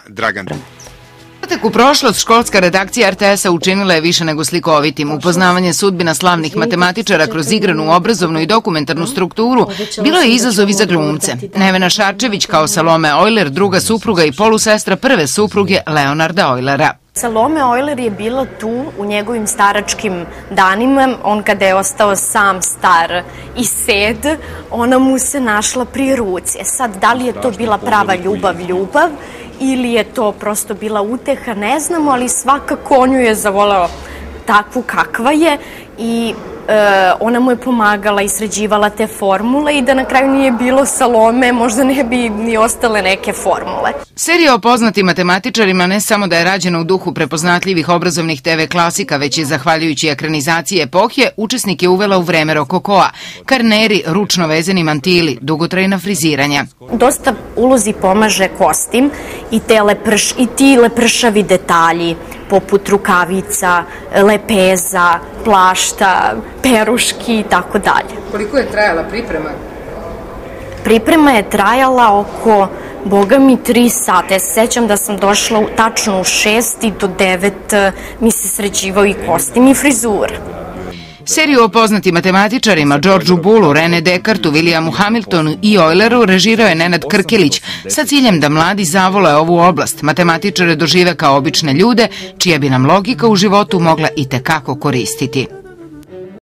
Dragan. U prošlost školska redakcija RTS-a učinila je više nego slikovitim. Upoznavanje sudbina slavnih matematičara kroz igranu, obrazovnu i dokumentarnu strukturu bilo je izazov i za glumce. Nevena Šarčević kao Salome Ojler, druga supruga i polusestra prve supruge Leonarda Ojlera. Salome Ojler je bila tu u njegovim staračkim danima. On kada je ostao sam, star i sed, ona mu se našla pri ruci. Sad, da li je to bila prava ljubav ili je to prosto bila uteha, ne znamo, ali svakako on ju je zavoleo takvu kakva je i ona mu je pomagala i sređivala te formule i da na kraju nije bilo Salome, možda ne bi ni ostale neke formule. Serija o poznatim matematičarima ne samo da je rađena u duhu prepoznatljivih obrazovnih TV klasika, već i zahvaljujući ekranizaciji epohije, učesnik je uvela u vreme rokokoa. Karneri, ručno vezeni mantili, dugotrajna friziranja. Dosta ulozi pomaže kostim i ti lepršavi detalji, poput rukavica, lepeza, plašta, peruški i tako dalje. Koliko je trajala priprema? Priprema je trajala oko, boga mi, 3 sata. Ja se sećam da sam došla tačno u 6 i do 9 mi se sređivao i kostim i frizura. Seriju o poznatim matematičarima Georgeu Booleu, Rene Descartesu, Williamu Hamiltonu i Ojleru režirao je Nenad Krkelić sa ciljem da mladi zavole ovu oblast, matematičare dožive kao obične ljude, čija bi nam logika u životu mogla i tekako koristiti.